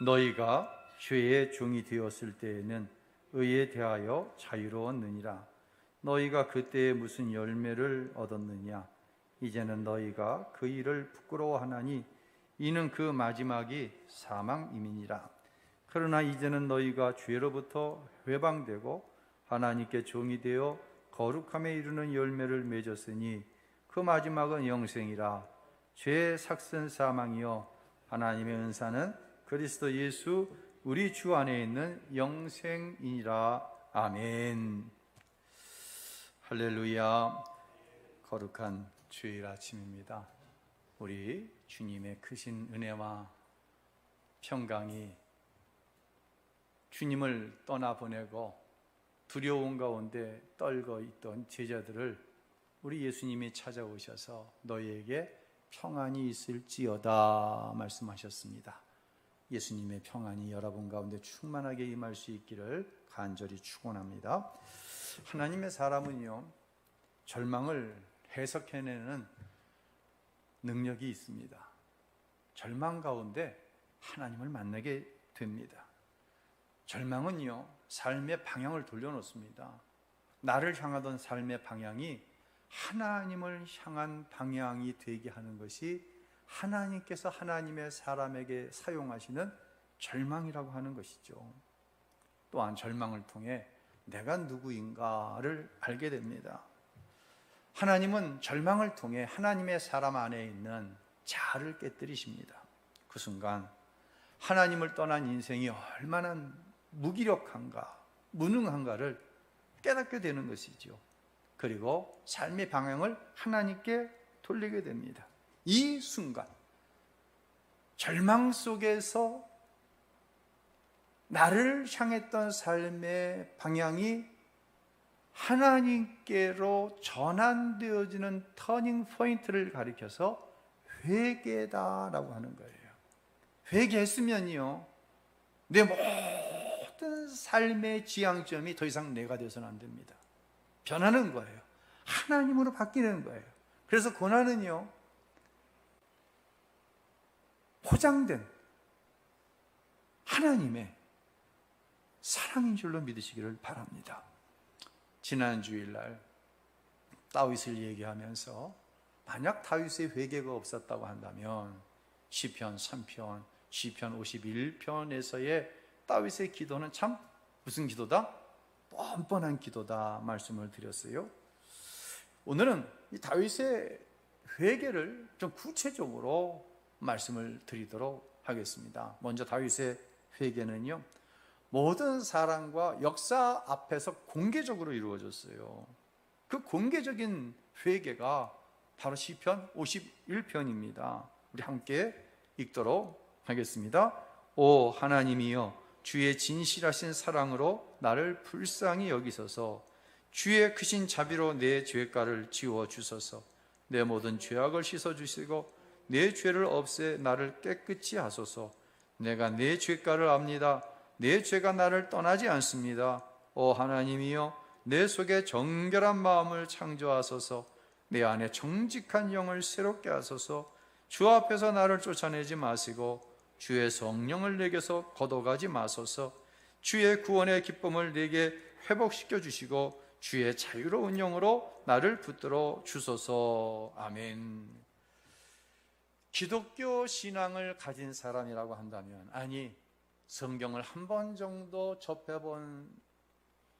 너희가 죄의 종이 되었을 때에는 의에 대하여 자유로웠느니라. 너희가 그때에 무슨 열매를 얻었느냐? 이제는 너희가 그 일을 부끄러워하나니 이는 그 마지막이 사망임이니라. 그러나 이제는 너희가 죄로부터 회방되고 하나님께 종이 되어 거룩함에 이르는 열매를 맺었으니 그 마지막은 영생이라. 죄의 삭은 사망이요 하나님의 은사는 그리스도 예수 우리 주 안에 있는 영생이니라. 아멘. 할렐루야. 거룩한 주일 아침입니다. 우리 주님의 크신 은혜와 평강이 주님을 떠나보내고 두려움 가운데 떨고 있던 제자들을 우리 예수님이 찾아오셔서 너희에게 평안이 있을지어다 말씀하셨습니다. 예수님의 평안이 여러분 가운데 충만하게 임할 수 있기를 간절히 축원합니다. 하나님의 사람은요, 절망을 해석해내는 능력이 있습니다. 절망 가운데 하나님을 만나게 됩니다. 절망은요, 삶의 방향을 돌려놓습니다. 나를 향하던 삶의 방향이 하나님을 향한 방향이 되게 하는 것이 하나님께서 하나님의 사람에게 사용하시는 절망이라고 하는 것이죠. 또한 절망을 통해 내가 누구인가를 알게 됩니다. 하나님은 절망을 통해 하나님의 사람 안에 있는 자아를 깨뜨리십니다. 그 순간 하나님을 떠난 인생이 얼마나 무기력한가, 무능한가를 깨닫게 되는 것이죠. 그리고 삶의 방향을 하나님께 돌리게 됩니다. 이 순간 절망 속에서 나를 향했던 삶의 방향이 하나님께로 전환되어지는 터닝 포인트를 가리켜서 회개다라고 하는 거예요. 회개했으면요, 내 모든 삶의 지향점이 더 이상 내가 되어서는 안 됩니다. 변하는 거예요. 하나님으로 바뀌는 거예요. 그래서 고난은요, 포장된 하나님의 사랑인 줄로 믿으시기를 바랍니다. 지난 주일날 다윗을 얘기하면서 만약 다윗의 회개가 없었다고 한다면 시편 3편, 시편 51편에서의 다윗의 기도는 참 무슨 기도다? 뻔뻔한 기도다 말씀을 드렸어요. 오늘은 이 다윗의 회개를 좀 구체적으로 말씀을 드리도록 하겠습니다. 먼저 다윗의 회개는요, 모든 사람과 역사 앞에서 공개적으로 이루어졌어요. 그 공개적인 회개가 바로 시편 51편입니다. 우리 함께 읽도록 하겠습니다. 오 하나님이여, 주의 진실하신 사랑으로 나를 불쌍히 여기소서. 주의 크신 자비로 내 죄가를 지워주소서. 내 모든 죄악을 씻어주시고 내 죄를 없애 나를 깨끗이 하소서. 내가 내 죄가를 압니다. 내 죄가 나를 떠나지 않습니다. 오 하나님이여, 내 속에 정결한 마음을 창조하소서. 내 안에 정직한 영을 새롭게 하소서. 주 앞에서 나를 쫓아내지 마시고 주의 성령을 내게서 걷어가지 마소서. 주의 구원의 기쁨을 내게 회복시켜 주시고 주의 자유로운 영으로 나를 붙들어 주소서. 아멘. 기독교 신앙을 가진 사람이라고 한다면, 아니 성경을 한 번 정도 접해본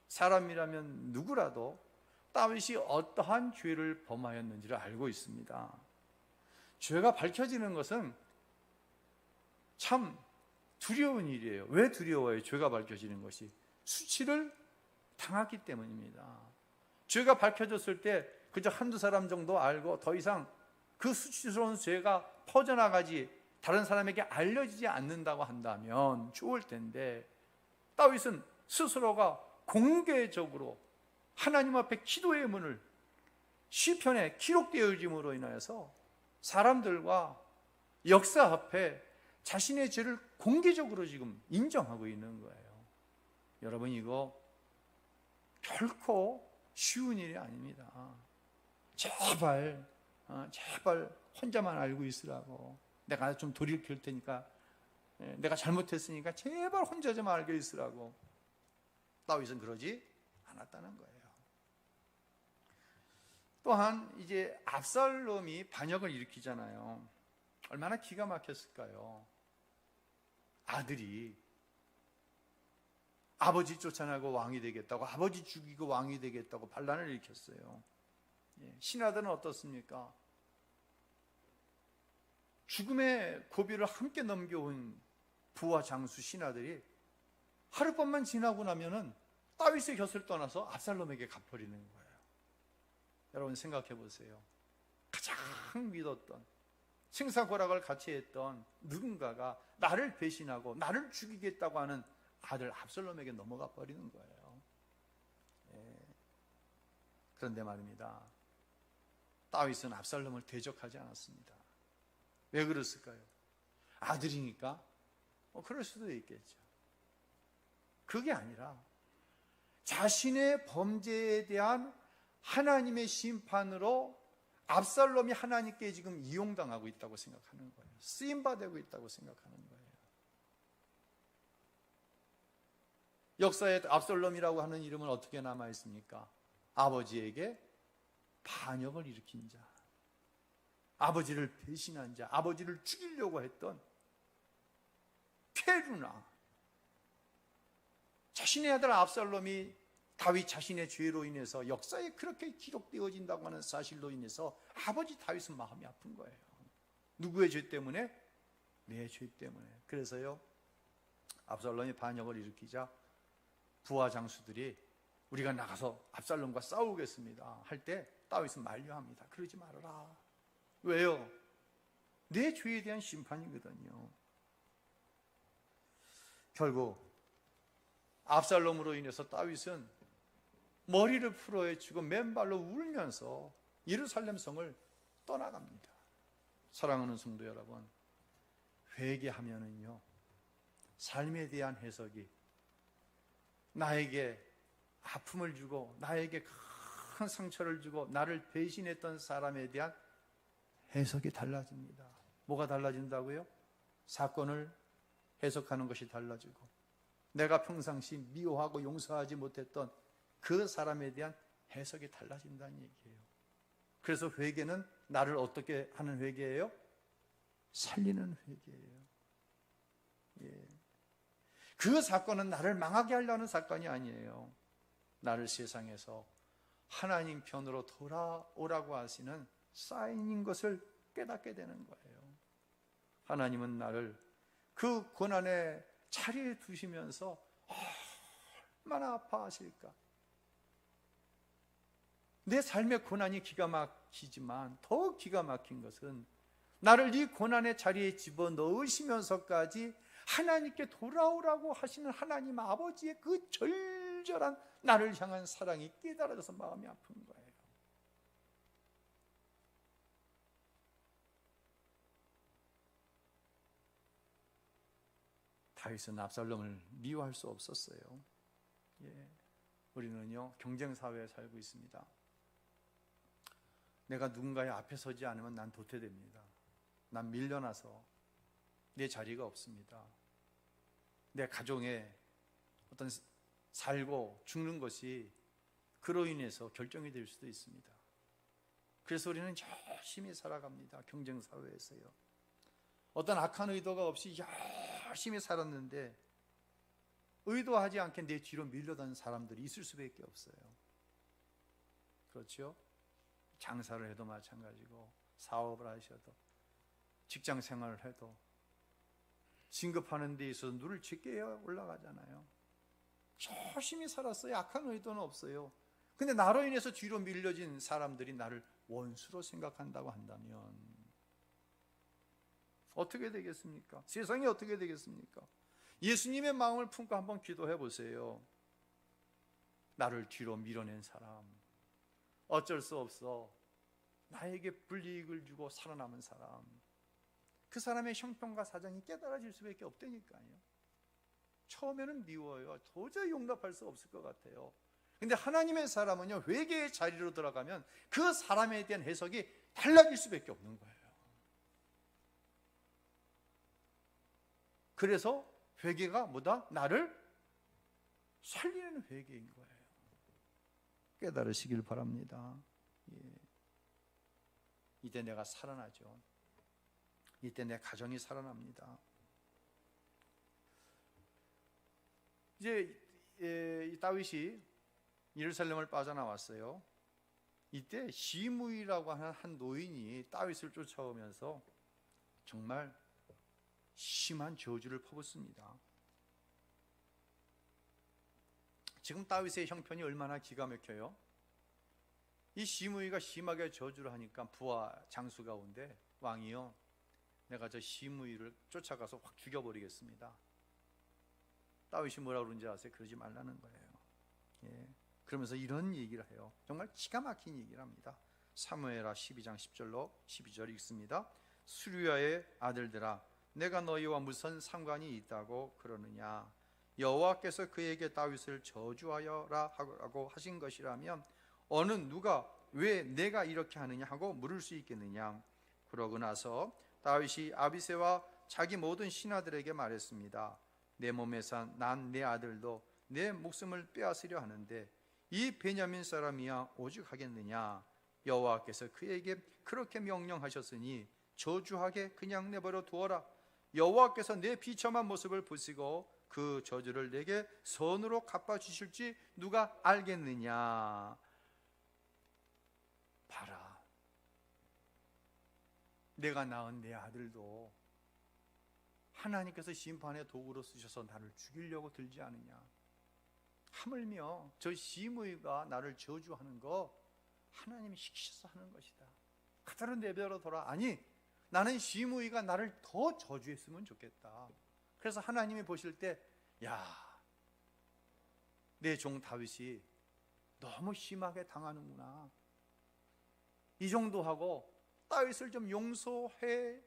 사람이라면 누구라도 다윗이 어떠한 죄를 범하였는지를 알고 있습니다. 죄가 밝혀지는 것은 참 두려운 일이에요. 왜 두려워요? 죄가 밝혀지는 것이 수치를 당했기 때문입니다. 죄가 밝혀졌을 때 그저 한두 사람 정도 알고 더 이상 그 수치스러운 죄가 퍼져나가지 다른 사람에게 알려지지 않는다고 한다면 좋을 텐데, 다윗은 스스로가 공개적으로 하나님 앞에 기도의 문을 시편에 기록되어짐으로 인하여서 사람들과 역사 앞에 자신의 죄를 공개적으로 지금 인정하고 있는 거예요. 여러분, 이거 결코 쉬운 일이 아닙니다. 제발 혼자만 알고 있으라고, 내가 좀 돌이킬 테니까 내가 잘못했으니까 제발 혼자 좀 알게 있으라고. 다윗은 그러지 않았다는 거예요. 또한 이제 압살롬이 반역을 일으키잖아요. 얼마나 기가 막혔을까요? 아들이 아버지 쫓아나고 왕이 되겠다고, 아버지 죽이고 왕이 되겠다고 반란을 일으켰어요. 신하들은 어떻습니까? 죽음의 고비를 함께 넘겨온 부하 장수 신하들이 하룻밤만 지나고 나면은 다윗의 곁을 떠나서 압살롬에게 갚아버리는 거예요. 여러분 생각해 보세요. 가장 믿었던, 생사고락을 같이 했던 누군가가 나를 배신하고 나를 죽이겠다고 하는 아들 압살롬에게 넘어가 버리는 거예요. 그런데 말입니다, 다윗은 압살롬을 대적하지 않았습니다. 왜 그랬을까요? 아들이니까? 그럴 수도 있겠죠. 그게 아니라 자신의 범죄에 대한 하나님의 심판으로 압살롬이 하나님께 지금 이용당하고 있다고 생각하는 거예요. 쓰임받고 있다고 생각하는 거예요. 역사에 압살롬이라고 하는 이름은 어떻게 남아있습니까? 아버지에게 반역을 일으킨 자, 아버지를 배신한 자, 아버지를 죽이려고 했던 페루나, 자신의 아들 압살롬이 다윗 자신의 죄로 인해서 역사에 그렇게 기록되어진다고 하는 사실로 인해서 아버지 다윗은 마음이 아픈 거예요. 누구의 죄 때문에? 내 죄 때문에. 그래서요, 압살롬이 반역을 일으키자 부하 장수들이 우리가 나가서 압살롬과 싸우겠습니다 할 때 다윗은 만류합니다. 그러지 말아라. 왜요? 내 죄에 대한 심판이거든요. 결국 압살롬으로 인해서 다윗은 머리를 풀어헤치고 맨발로 울면서 예루살렘 성을 떠나갑니다. 사랑하는 성도 여러분, 회개하면은요, 삶에 대한 해석이 나에게 아픔을 주고 나에게 큰 상처를 주고 나를 배신했던 사람에 대한 해석이 달라집니다. 뭐가 달라진다고요? 사건을 해석하는 것이 달라지고, 내가 평상시 미워하고 용서하지 못했던 그 사람에 대한 해석이 달라진다는 얘기예요. 그래서 회개는 나를 어떻게 하는 회개예요? 살리는 회개예요. 그 사건은 나를 망하게 하려는 사건이 아니에요. 나를 세상에서 하나님 편으로 돌아오라고 하시는 사인인 것을 깨닫게 되는 거예요. 하나님은 나를 그 고난의 자리에 두시면서 얼마나 아파하실까. 내 삶의 고난이 기가 막히지만 더 기가 막힌 것은 나를 이 고난의 자리에 집어넣으시면서까지 하나님께 돌아오라고 하시는 하나님 아버지의 그 절절한 나를 향한 사랑이 깨달아져서 마음이 아픈 거예요. 다윗은 압살롬을 미워할 수 없었어요. 우리는요, 경쟁사회에 살고 있습니다. 내가 누군가의 앞에 서지 않으면 난 도태됩니다. 난 밀려나서 내 자리가 없습니다. 내 가정에 어떤 살고 죽는 것이 그로 인해서 결정이 될 수도 있습니다. 그래서 우리는 열심히 살아갑니다. 경쟁사회에서요. 어떤 악한 의도가 없이 열심히 살았는데 의도하지 않게 내 뒤로 밀려다니는 사람들이 있을 수밖에 없어요. 그렇죠? 장사를 해도 마찬가지고, 사업을 하셔도, 직장 생활을 해도 진급하는 데 있어서 눈을 짙게 올라가잖아요. 열심히 살았어요. 악한 의도는 없어요. 근데 나로 인해서 뒤로 밀려진 사람들이 나를 원수로 생각한다고 한다면 어떻게 되겠습니까? 세상이 어떻게 되겠습니까? 예수님의 마음을 품고 한번 기도해 보세요. 나를 뒤로 밀어낸 사람, 어쩔 수 없어 나에게 불이익을 주고 살아남은 사람, 그 사람의 형편과 사정이 깨달아질 수밖에 없다니까요. 처음에는 미워요. 도저히 용납할 수 없을 것 같아요. 근데 하나님의 사람은요, 회개의 자리로 들어가면 그 사람에 대한 해석이 달라질 수밖에 없는 거예요. 그래서 회개가 뭐다? 나를 살리는 회개인 거예요. 깨달으시길 바랍니다. 예. 이때 내가 살아나죠. 이때 내 가정이 살아납니다. 이제 이 다윗이 예루살렘을 빠져나왔어요. 이때 시므이라고 하는 한 노인이 다윗을 쫓아오면서 정말 심한 저주를 퍼붓습니다. 지금 다윗의 형편이 얼마나 기가 막혀요. 이 시므이가 심하게 저주를 하니까 부하 장수 가운데 왕이요, 내가 저 시므이를 쫓아가서 확 죽여버리겠습니다. 다윗이 뭐라고 그러는지 아세요? 그러지 말라는 거예요. 예. 그러면서 이런 얘기를 해요. 정말 기가 막힌 얘기를 합니다. 사무엘하 12장 10절로 12절 읽습니다. 수르야의 아들들아, 내가 너희와 무슨 상관이 있다고 그러느냐? 여호와께서 그에게 다윗을 저주하여라 하고 하신 것이라면 어느 누가 왜 내가 이렇게 하느냐 하고 물을 수 있겠느냐? 그러고 나서 다윗이 아비새와 자기 모든 신하들에게 말했습니다. 내 몸에서 난 내 아들도 내 목숨을 빼앗으려 하는데 이 베냐민 사람이야 오죽 하겠느냐? 여호와께서 그에게 그렇게 명령하셨으니 저주하게 그냥 내버려 두어라. 여호와께서 내 비참한 모습을 보시고 그 저주를 내게 선으로 갚아주실지 누가 알겠느냐? 봐라, 내가 낳은 내 아들도 하나님께서 심판의 도구로 쓰셔서 나를 죽이려고 들지 않으냐? 하물며 저 시므이가 나를 저주하는 거 하나님이 시키셔서 하는 것이다. 그대로 내버려 둬라. 아니, 나는 시므이가 나를 더 저주했으면 좋겠다. 그래서 하나님이 보실 때, 야, 내 종 다윗이 너무 심하게 당하는구나. 이 정도 하고 다윗을 좀 용서해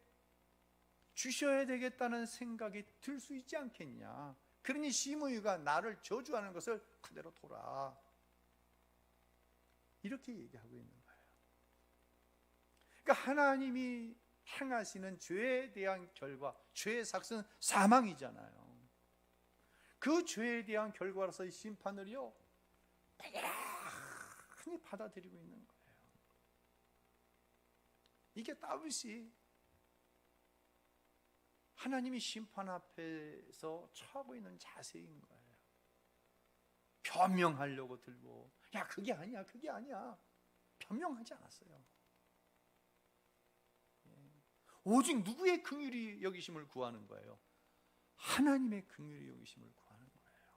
주셔야 되겠다는 생각이 들 수 있지 않겠냐. 그러니 시므이가 나를 저주하는 것을 그대로 둬라. 이렇게 얘기하고 있는 거예요. 그러니까 하나님이 행하시는 죄에 대한 결과, 죄의 삭은 사망이잖아요. 그 죄에 대한 결과로서의 심판을요, 많이 받아들이고 있는 거예요. 이게 다윗이 하나님이 심판 앞에서 처하고 있는 자세인 거예요. 변명하려고 들고, 야, 그게 아니야, 그게 아니야. 변명하지 않았어요. 오직 누구의 긍휼히 여기심을 구하는 거예요? 하나님의 긍휼히 여기심을 구하는 거예요.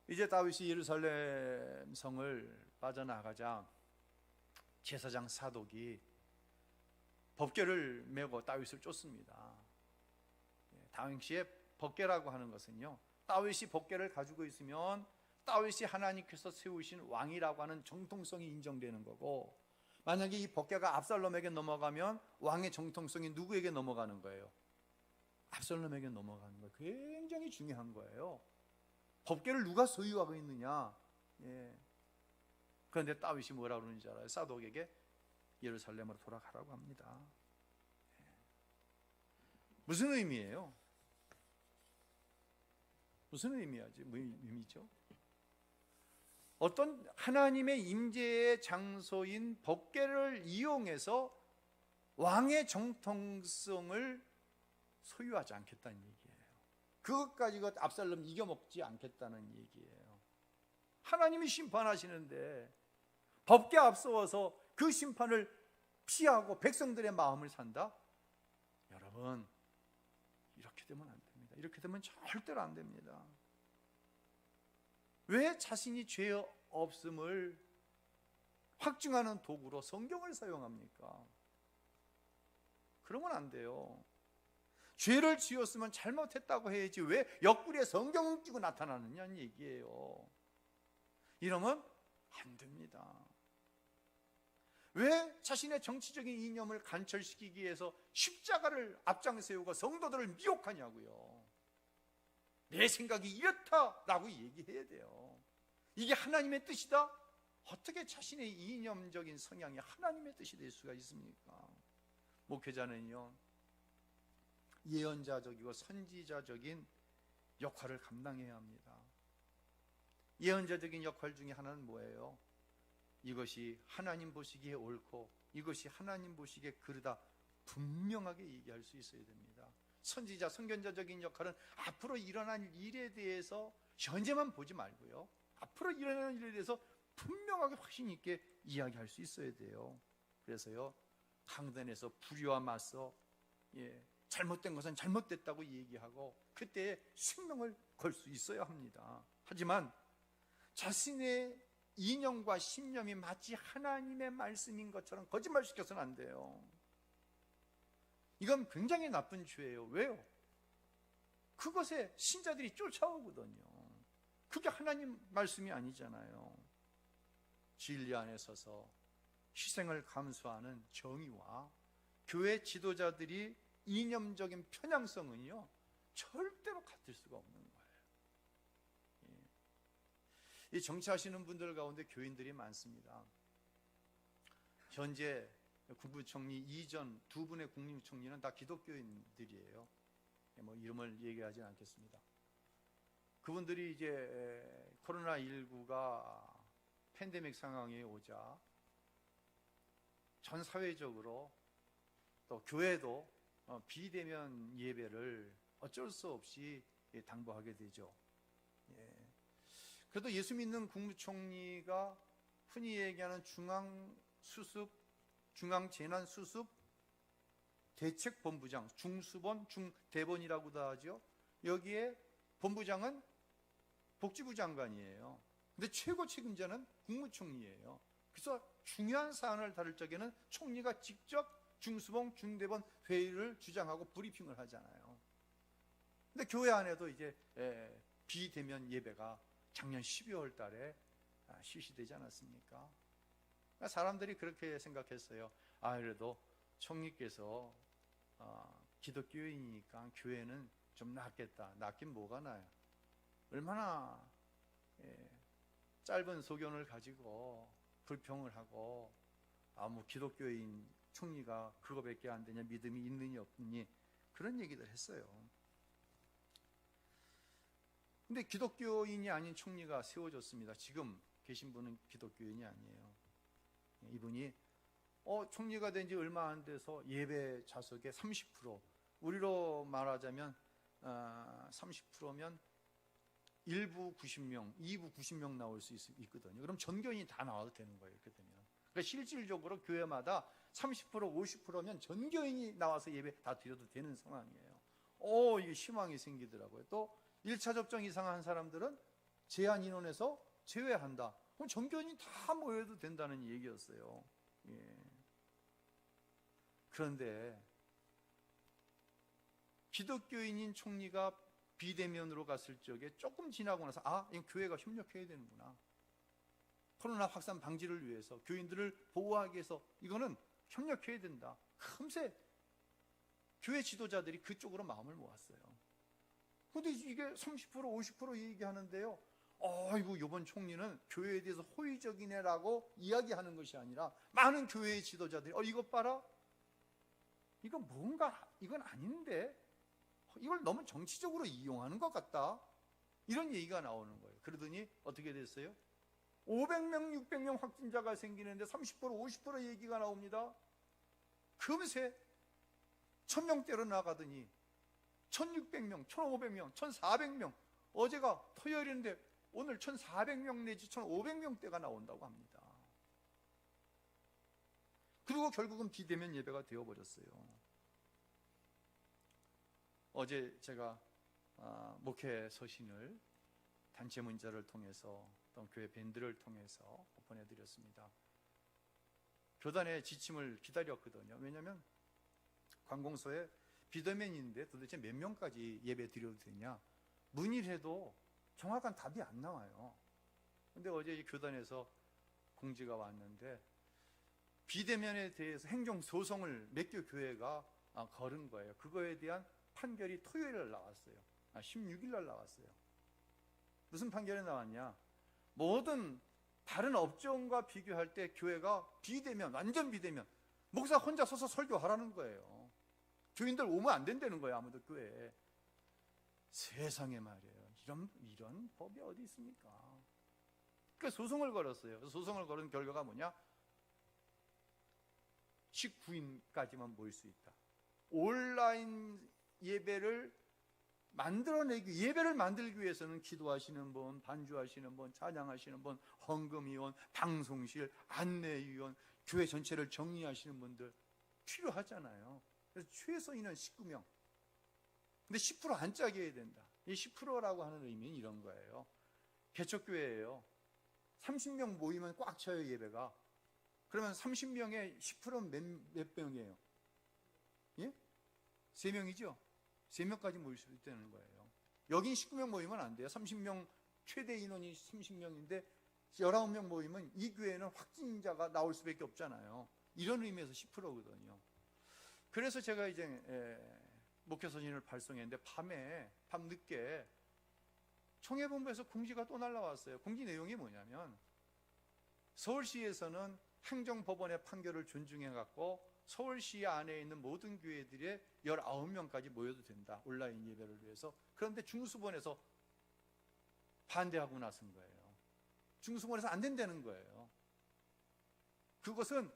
이제 다윗이 예루살렘 성을 빠져나가자 제사장 사독이 법궤를 메고 다윗을 쫓습니다. 당시에 법궤라고 하는 것은요, 다윗이 법궤를 가지고 있으면 다윗이 하나님께서 세우신 왕이라고 하는 정통성이 인정되는 거고, 만약에 이 법궤가 압살롬에게 넘어가면 왕의 정통성이 누구에게 넘어가는 거예요? 압살롬에게 넘어가는 거예요. 굉장히 중요한 거예요. 법궤를 누가 소유하고 있느냐. 예. 그런데 다윗이 뭐라고 그러는지 알아요? 사독에게 예루살렘으로 돌아가라고 합니다. 예. 무슨 의미예요? 무슨 의미야지? 뭐 의미죠? 어떤 하나님의 임재의 장소인 법궤를 이용해서 왕의 정통성을 소유하지 않겠다는 얘기예요. 그것까지 압살롬 이겨먹지 않겠다는 얘기예요. 하나님이 심판하시는데 법궤 앞서서 그 심판을 피하고 백성들의 마음을 산다? 여러분, 이렇게 되면 안 됩니다. 이렇게 되면 절대로 안 됩니다. 왜 자신이 죄 없음을 확증하는 도구로 성경을 사용합니까? 그러면 안 돼요. 죄를 지었으면 잘못했다고 해야지 왜 옆구리에 성경을 끼고 나타나느냐는 얘기예요. 이러면 안 됩니다. 왜 자신의 정치적인 이념을 관철시키기 위해서 십자가를 앞장 세우고 성도들을 미혹하냐고요. 내 생각이 이렇다라고 얘기해야 돼요. 이게 하나님의 뜻이다? 어떻게 자신의 이념적인 성향이 하나님의 뜻이 될 수가 있습니까? 목회자는요, 예언자적이고 선지자적인 역할을 감당해야 합니다. 예언자적인 역할 중에 하나는 뭐예요? 이것이 하나님 보시기에 옳고 이것이 하나님 보시기에 그르다 분명하게 얘기할 수 있어야 됩니다. 선지자, 선견자적인 역할은 앞으로 일어날 일에 대해서 현재만 보지 말고요, 앞으로 일어날 일에 대해서 분명하게 확신 있게 이야기할 수 있어야 돼요. 그래서요, 강단에서 불의와 맞서 잘못된 것은 잘못됐다고 얘기하고 그때에 생명을 걸 수 있어야 합니다. 하지만 자신의 이념과 신념이 마치 하나님의 말씀인 것처럼 거짓말시켜서는 안 돼요. 이건 굉장히 나쁜 죄예요. 왜요? 그것에 신자들이 쫓아오거든요. 그게 하나님 말씀이 아니잖아요. 진리 안에 서서 희생을 감수하는 정의와 교회 지도자들이 이념적인 편향성은요, 절대로 같을 수가 없는 거예요. 이 정치하시는 분들 가운데 교인들이 많습니다. 현재 국무총리 이전 두 분의 국무총리는 다 기독교인들이에요. 뭐 이름을 얘기하지 않겠습니다. 그분들이 이제 코로나19가 팬데믹 상황이 오자 전 사회적으로 또 교회도 비대면 예배를 어쩔 수 없이 당부하게 되죠. 그래도 예수 믿는 국무총리가 흔히 얘기하는 중앙재난수습 대책본부장, 중수본, 중대본이라고도 하죠. 여기에 본부장은 복지부 장관이에요. 근데 최고 책임자는 국무총리예요. 그래서 중요한 사안을 다룰 적에는 총리가 직접 중수본, 중대본 회의를 주장하고 브리핑을 하잖아요. 근데 교회 안에도 이제 비대면 예배가 작년 12월 달에 실시되지 않았습니까? 사람들이 그렇게 생각했어요. 그래도 총리께서 기독교인이니까 교회는 좀 낫겠다. 낫긴 뭐가 나요? 얼마나 짧은 소견을 가지고 불평을 하고 뭐 기독교인 총리가 그거밖에 안 되냐, 믿음이 있느니 없느니 그런 얘기들 했어요. 근데 기독교인이 아닌 총리가 세워졌습니다. 지금 계신 분은 기독교인이 아니에요. 이분이 총리가 된 지 얼마 안 돼서 예배 좌석의 30%, 우리로 말하자면 30%면 1부 90명, 2부 90명 나올 수 있거든요. 그럼 전교인이 다 나와도 되는 거예요. 이렇게 되면. 그러니까 실질적으로 교회마다 30%, 50%면 전교인이 나와서 예배 다 드려도 되는 상황이에요. 이게 희망이 생기더라고요. 또 1차 접종 이상 한 사람들은 제한 인원에서 제외한다. 그럼 전교인이 다 모여도 된다는 얘기였어요. 그런데 기독교인인 총리가 비대면으로 갔을 적에 조금 지나고 나서 이 교회가 협력해야 되는구나. 코로나 확산 방지를 위해서 교인들을 보호하기 위해서 이거는 협력해야 된다. 금세 교회 지도자들이 그쪽으로 마음을 모았어요. 근데 이게 30% 50% 얘기하는데요, 이번 총리는 교회에 대해서 호의적이네라고 이야기하는 것이 아니라 많은 교회의 지도자들이 이것 봐라, 이건 뭔가 이건 아닌데 이걸 너무 정치적으로 이용하는 것 같다, 이런 얘기가 나오는 거예요. 그러더니 어떻게 됐어요? 500명 600명 확진자가 생기는데 30% 50% 얘기가 나옵니다. 금세 1000명대로 나가더니 1600명, 1500명, 1400명, 어제가 토요일인데 오늘 1400명 내지 1500명대가 나온다고 합니다. 그리고 결국은 비대면 예배가 되어버렸어요. 어제 제가 목회 서신을 단체 문자를 통해서 또 교회 밴드를 통해서 보내드렸습니다. 교단의 지침을 기다렸거든요. 왜냐하면 관공서에 비대면인데 도대체 몇 명까지 예배 드려도 되냐, 문의를 해도 정확한 답이 안 나와요. 근데 어제 이 교단에서 공지가 왔는데 비대면에 대해서 행정소송을 몇 개 교회가 걸은 거예요. 그거에 대한 판결이 토요일 날 나왔어요. 16일 날 나왔어요. 무슨 판결이 나왔냐, 모든 다른 업종과 비교할 때 교회가 비대면, 완전 비대면, 목사 혼자 서서 설교하라는 거예요. 교인들 오면 안 된다는 거예요. 아무도 교회에. 세상에 말이에요. 이런 법이 어디 있습니까? 그러니까 소송을 걸었어요. 소송을 걸은 결과가 뭐냐? 19인까지만 모일 수 있다. 온라인 예배를 예배를 만들기 위해서는 기도하시는 분, 반주하시는 분, 찬양하시는 분, 헌금위원, 방송실, 안내위원, 교회 전체를 정리하시는 분들 필요하잖아요. 그래서 최소 인원 19명. 근데 10% 안 짜게 해야 된다. 이 10%라고 하는 의미는 이런 거예요. 개척교회예요. 30명 모이면 꽉 차요, 예배가. 그러면 30명에 10%는 몇 명이에요? 예? 3명이죠? 3명까지 모일 수 있다는 거예요. 여긴 19명 모이면 안 돼요. 30명, 최대 인원이 30명인데 19명 모이면 이 교회는 확진자가 나올 수밖에 없잖아요. 이런 의미에서 10%거든요. 그래서 제가 이제 목회서신을 발송했는데 밤늦게 총회본부에서 공지가 또 날라왔어요. 공지 내용이 뭐냐면 서울시에서는 행정법원의 판결을 존중해갖고 서울시 안에 있는 모든 교회들의 19명까지 모여도 된다. 온라인 예배를 위해서. 그런데 중수본에서 반대하고 나선 거예요. 중수본에서 안 된다는 거예요. 그것은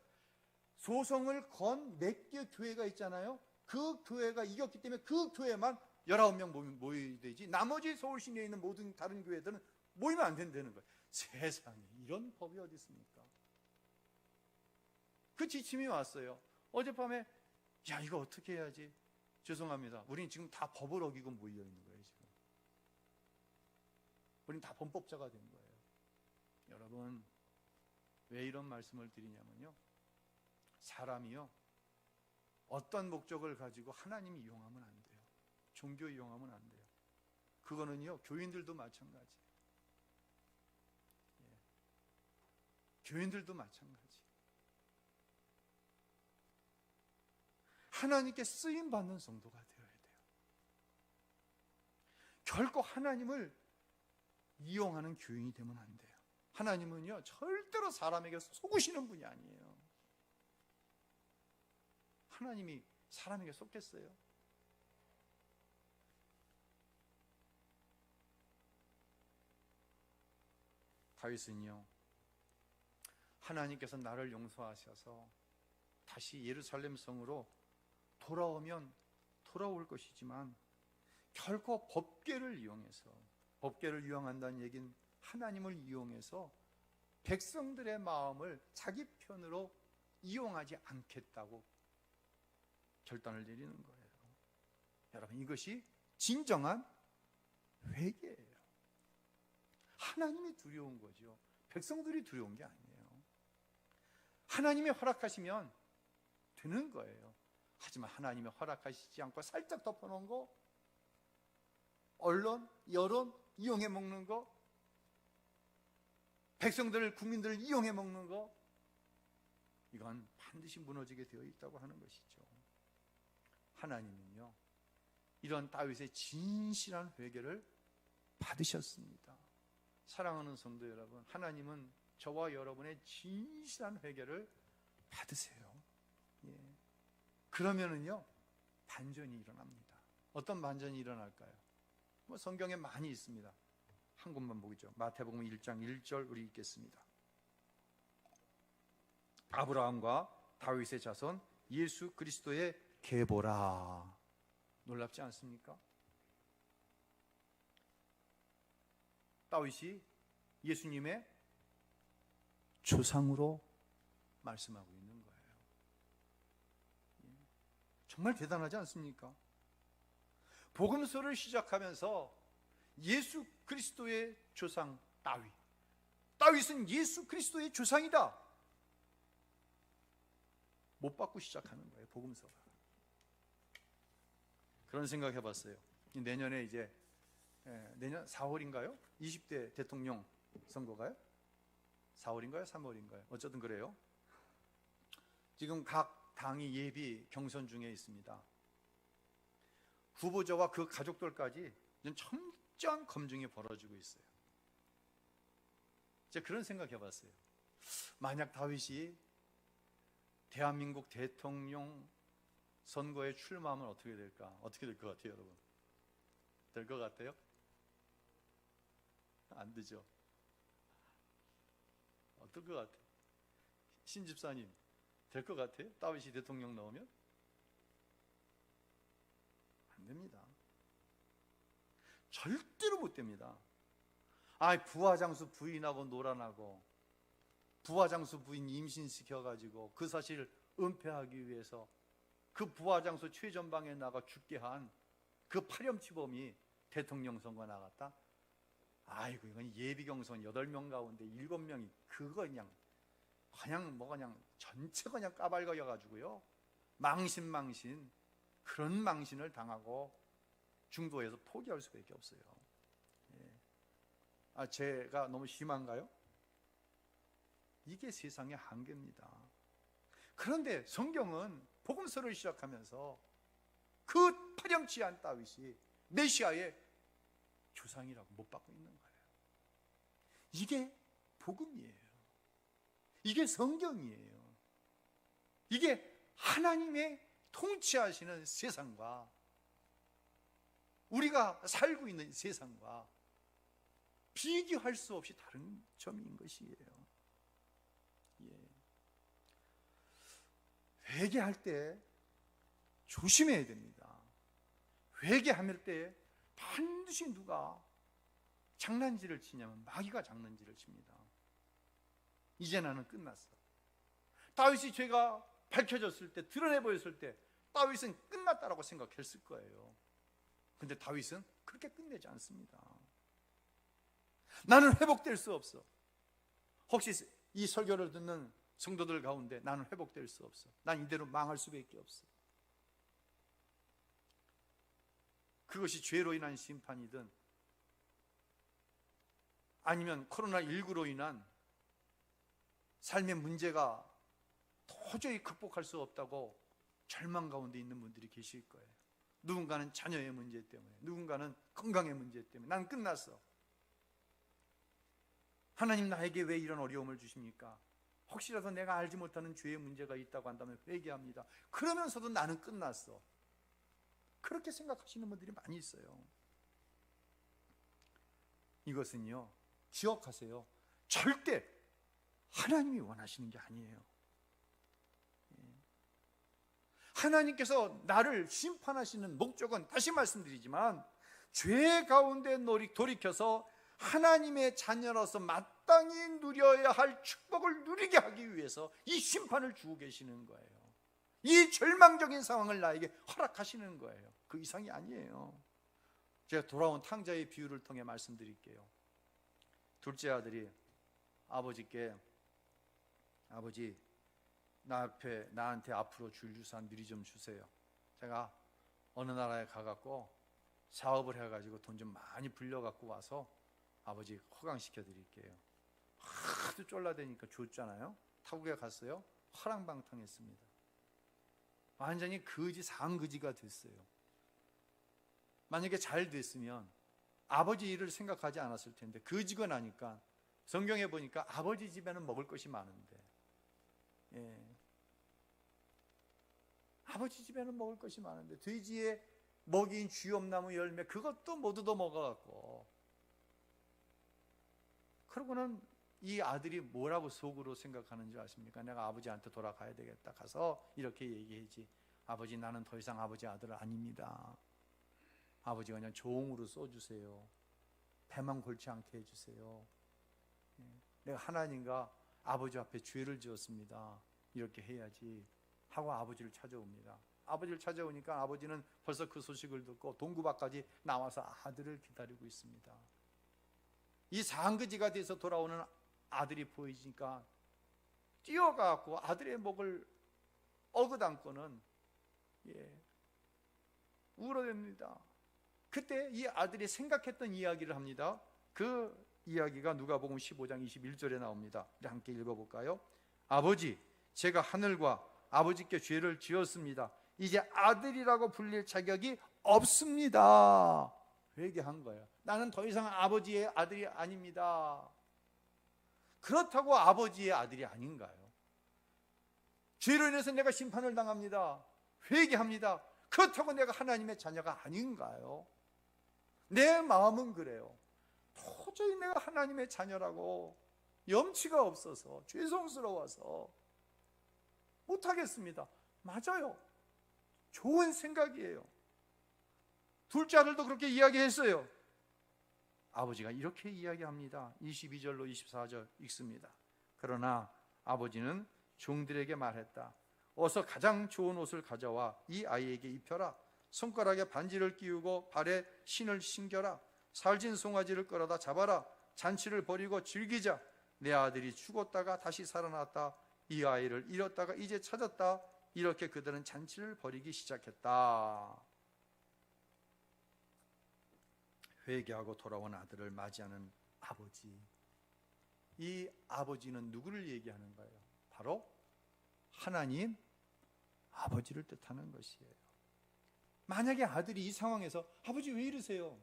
소송을 건 몇 개 교회가 있잖아요. 그 교회가 이겼기 때문에 그 교회만 19명 모여야 되지, 나머지 서울시 내에 있는 모든 다른 교회들은 모이면 안 된다는 거예요. 세상에 이런 법이 어디 있습니까? 그 지침이 왔어요. 어젯밤에 야, 이거 어떻게 해야지? 죄송합니다. 우린 지금 다 법을 어기고 모여 있는 거예요. 지금 우린 다 범법자가 된 거예요. 여러분, 왜 이런 말씀을 드리냐면요, 사람이요, 어떤 목적을 가지고 하나님이 이용하면 안 돼요. 종교 이용하면 안 돼요. 그거는요, 교인들도 마찬가지. 교인들도 마찬가지. 하나님께 쓰임 받는 성도가 되어야 돼요. 결코 하나님을 이용하는 교인이 되면 안 돼요. 하나님은요, 절대로 사람에게 속으시는 분이 아니에요. 하나님이 사람에게 속겠어요? 다윗은요, 하나님께서 나를 용서하셔서 다시 예루살렘 성으로 돌아오면 돌아올 것이지만 결코 법궤를 이용한다는 얘기는 하나님을 이용해서 백성들의 마음을 자기 편으로 이용하지 않겠다고 결단을 내리는 거예요. 여러분, 이것이 진정한 회개예요. 하나님이 두려운 거죠. 백성들이 두려운 게 아니에요. 하나님이 허락하시면 되는 거예요. 하지만 하나님이 허락하시지 않고 살짝 덮어놓은 거, 언론, 여론 이용해 먹는 거, 백성들을, 국민들을 이용해 먹는 거, 이건 반드시 무너지게 되어 있다고 하는 것이죠. 하나님은요, 이런 다윗의 진실한 회개를 받으셨습니다. 사랑하는 성도 여러분, 하나님은 저와 여러분의 진실한 회개를 받으세요. 예. 그러면은요, 반전이 일어납니다. 어떤 반전이 일어날까요? 성경에 많이 있습니다. 한 곳만 보죠. 마태복음 1장 1절 우리 읽겠습니다. 아브라함과 다윗의 자손 예수 그리스도의 계보라. 놀랍지 않습니까? 다윗이 예수님의 조상으로 말씀하고 있는 거예요. 정말 대단하지 않습니까? 복음서를 시작하면서 예수 그리스도의 조상 다윗은 예수 그리스도의 조상이다, 못 받고 시작하는 거예요, 복음서가. 그런 생각 해봤어요. 내년에 이제 내년 4월인가요? 20대 대통령 선거가요? 4월인가요? 3월인가요? 어쨌든 그래요. 지금 각 당이 예비 경선 중에 있습니다. 후보자와 그 가족들까지 철저한 검증이 벌어지고 있어요. 제가 그런 생각 해봤어요. 만약 다윗이 대한민국 대통령 선거에 출마하면 어떻게 될까? 어떻게 될 것 같아요, 여러분? 될 것 같아요? 안 되죠. 어떨 것 같아요? 신 집사님, 될 것 같아요? 다윗이 대통령 나오면? 안 됩니다. 절대로 못 됩니다. 부하장수 부인하고 놀아나고, 부하장수 부인 임신시켜가지고 그 사실을 은폐하기 위해서 그 부하장수 최전방에 나가 죽게 한 그 파렴치범이 대통령 선거 나갔다? 아이고, 이건 예비경선 8명 가운데 7명이 그거 그냥 전체 그냥 까발거려가지고요, 망신 그런 망신을 당하고 중도에서 포기할 수밖에 없어요. 제가 너무 심한가요? 이게 세상의 한계입니다. 그런데 성경은 복음서를 시작하면서 그 파렴치한 다윗이 메시아의 조상이라고 못 받고 있는 거예요. 이게 복음이에요. 이게 성경이에요. 이게 하나님의 통치하시는 세상과 우리가 살고 있는 세상과 비교할 수 없이 다른 점인 것이에요. 회개할 때 조심해야 됩니다. 회개할 때 반드시 누가 장난질을 치냐면 마귀가 장난질을 칩니다. 이제 나는 끝났어. 다윗이 죄가 밝혀졌을 때, 드러내 보였을 때 다윗은 끝났다라고 생각했을 거예요. 근데 다윗은 그렇게 끝내지 않습니다. 나는 회복될 수 없어. 혹시 이 설교를 듣는 성도들 가운데 나는 회복될 수 없어, 난 이대로 망할 수밖에 없어, 그것이 죄로 인한 심판이든 아니면 코로나19로 인한 삶의 문제가 도저히 극복할 수 없다고 절망 가운데 있는 분들이 계실 거예요. 누군가는 자녀의 문제 때문에, 누군가는 건강의 문제 때문에 난 끝났어. 하나님, 나에게 왜 이런 어려움을 주십니까? 혹시라도 내가 알지 못하는 죄의 문제가 있다고 한다면 회개합니다. 그러면서도 나는 끝났어. 그렇게 생각하시는 분들이 많이 있어요. 이것은요, 기억하세요. 절대 하나님이 원하시는 게 아니에요. 하나님께서 나를 심판하시는 목적은, 다시 말씀드리지만, 죄 가운데 돌이켜서 하나님의 자녀로서 마땅히 누려야 할 축복을 누리게 하기 위해서 이 심판을 주고 계시는 거예요. 이 절망적인 상황을 나에게 허락하시는 거예요. 그 이상이 아니에요. 제가 돌아온 탕자의 비유를 통해 말씀드릴게요. 둘째 아들이 아버지께, 아버지, 나한테 앞으로 줄 유산 미리 좀 주세요. 제가 어느 나라에 가갖고 사업을 해가지고 돈 좀 많이 불려갖고 와서 아버지 호강시켜 드릴게요. 하도 쫄라대니까 줬잖아요. 타국에 갔어요. 화랑방탕했습니다. 완전히 상거지가 됐어요. 만약에 잘 됐으면 아버지 일을 생각하지 않았을 텐데, 거지가 나니까 성경에 보니까 아버지 집에는 먹을 것이 많은데, 아버지 집에는 먹을 것이 많은데 돼지에 먹인 쥐엄나무 열매 그것도 모두 다 먹어갖고, 그러고는 이 아들이 뭐라고 속으로 생각하는 줄 아십니까? 내가 아버지한테 돌아가야 되겠다. 가서 이렇게 얘기하지. 아버지, 나는 더 이상 아버지 아들 아닙니다. 아버지가 그냥 종으로 써주세요. 배만 골치 않게 해주세요. 내가 하나님과 아버지 앞에 죄를 지었습니다. 이렇게 해야지 하고 아버지를 찾아옵니다. 아버지를 찾아오니까 아버지는 벌써 그 소식을 듣고 동구밭까지 나와서 아들을 기다리고 있습니다. 이 상거지가 돼서 돌아오는 아들이 보이니까 뛰어가고 아들의 목을 어긋안고는 울어댑니다. 그때 이 아들이 생각했던 이야기를 합니다. 그 이야기가 누가복음 15장 21절에 나옵니다. 우리 함께 읽어볼까요? 아버지, 제가 하늘과 아버지께 죄를 지었습니다. 이제 아들이라고 불릴 자격이 없습니다. 회개한 거예요. 나는 더 이상 아버지의 아들이 아닙니다. 그렇다고 아버지의 아들이 아닌가요? 죄로 인해서 내가 심판을 당합니다. 회개합니다. 그렇다고 내가 하나님의 자녀가 아닌가요? 내 마음은 그래요. 도저히 내가 하나님의 자녀라고 염치가 없어서 죄송스러워서 못하겠습니다. 맞아요. 좋은 생각이에요. 둘째 아들도 그렇게 이야기했어요. 아버지가 이렇게 이야기합니다. 22절로 24절 읽습니다. 그러나 아버지는 종들에게 말했다. 어서 가장 좋은 옷을 가져와 이 아이에게 입혀라. 손가락에 반지를 끼우고 발에 신을 신겨라. 살진 송아지를 끌어다 잡아라. 잔치를 벌이고 즐기자. 내 아들이 죽었다가 다시 살아났다. 이 아이를 잃었다가 이제 찾았다. 이렇게 그들은 잔치를 벌이기 시작했다. 회개하고 돌아온 아들을 맞이하는 아버지. 이 아버지는 누구를 얘기하는 거예요? 바로 하나님 아버지를 뜻하는 것이에요. 만약에 아들이 이 상황에서 아버지 왜 이러세요?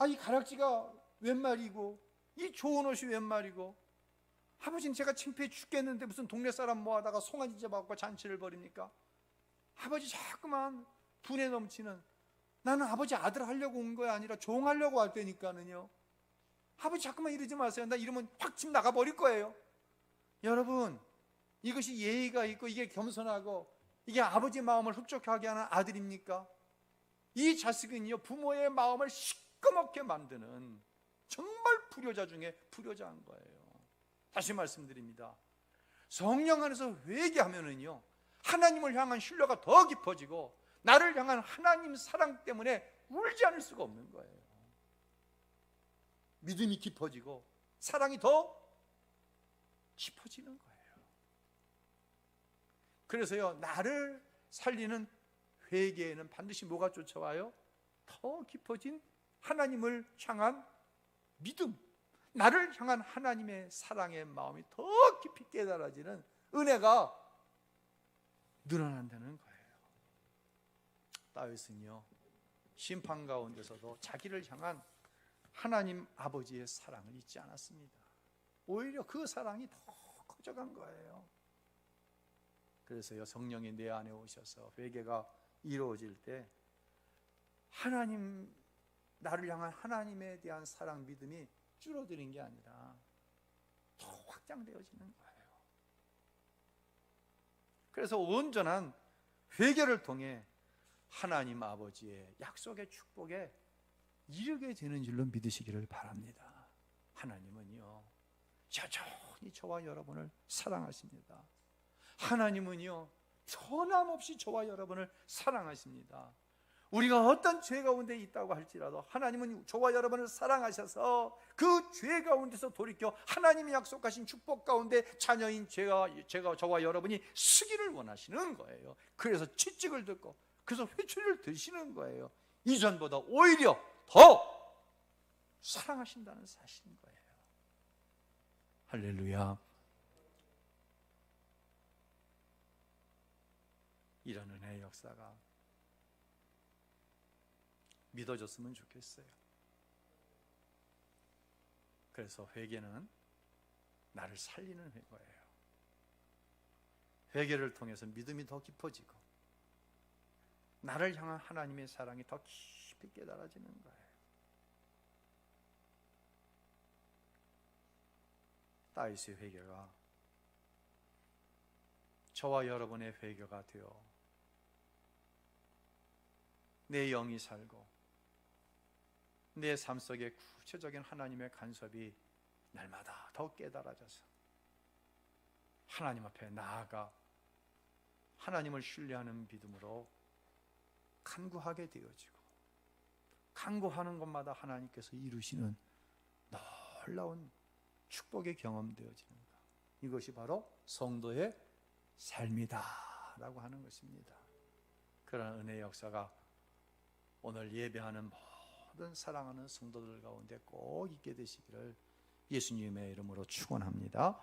이 가락지가 웬 말이고 이 좋은 옷이 웬 말이고 아버지는 제가 창피해 죽겠는데 무슨 동네 사람 모아다가 송아지 잡아갖고 잔치를 벌입니까? 아버지 자꾸만 분에 넘치는, 나는 아버지 아들 하려고 온 거야 아니라 종 하려고 할 때니까는요. 아버지 자꾸만 이러지 마세요. 나 이러면 확 집 나가버릴 거예요. 여러분, 이것이 예의가 있고 이게 겸손하고 이게 아버지 마음을 흡족하게 하는 아들입니까? 이 자식은요, 부모의 마음을 시꺼멓게 만드는 정말 불효자 중에 불효자인 거예요. 다시 말씀드립니다. 성령 안에서 회개하면은요, 하나님을 향한 신뢰가 더 깊어지고 나를 향한 하나님 사랑 때문에 울지 않을 수가 없는 거예요. 믿음이 깊어지고 사랑이 더 깊어지는 거예요. 그래서요, 나를 살리는 회개에는 반드시 뭐가 쫓아와요? 더 깊어진 하나님을 향한 믿음, 나를 향한 하나님의 사랑의 마음이 더 깊이 깨달아지는 은혜가 늘어난다는 거예요. 다윗은요, 심판 가운데서도 자기를 향한 하나님 아버지의 사랑을 잊지 않았습니다. 오히려 그 사랑이 더 커져간 거예요. 그래서요, 성령이 내 안에 오셔서 회개가 이루어질 때 하나님, 나를 향한 하나님에 대한 사랑, 믿음이 줄어드는 게 아니라 더 확장되어지는 거예요. 그래서 온전한 회개를 통해 하나님 아버지의 약속의 축복에 이르게 되는 줄로 믿으시기를 바랍니다. 하나님은요, 여전히 저와 여러분을 사랑하십니다. 하나님은요, 변함없이 저와 여러분을 사랑하십니다. 우리가 어떤 죄 가운데 있다고 할지라도 하나님은 저와 여러분을 사랑하셔서 그 죄 가운데서 돌이켜 하나님이 약속하신 축복 가운데 자녀인 저와 여러분이 쓰기를 원하시는 거예요. 그래서 채찍을 듣고 그래서 회초리를 드시는 거예요. 이전보다 오히려 더 사랑하신다는 사실인 거예요. 할렐루야. 이런 은혜의 역사가 믿어졌으면 좋겠어요. 그래서 회개는 나를 살리는 거예요. 회개를 통해서 믿음이 더 깊어지고 나를 향한 하나님의 사랑이 더 깊이 깨달아지는 거예요. 다윗의 회개가 저와 여러분의 회개가 되어 내 영이 살고 내 삶 속에 구체적인 하나님의 간섭이 날마다 더 깨달아져서 하나님 앞에 나아가 하나님을 신뢰하는 믿음으로 간구하게 되어지고 간구하는 것마다 하나님께서 이루시는 놀라운 축복의 경험되어지는 것, 이것이 바로 성도의 삶이다 라고 하는 것입니다. 그런 은혜의 역사가 오늘 예배하는 모든 사랑하는 성도들 가운데 꼭 있게 되시기를 예수님의 이름으로 축원합니다.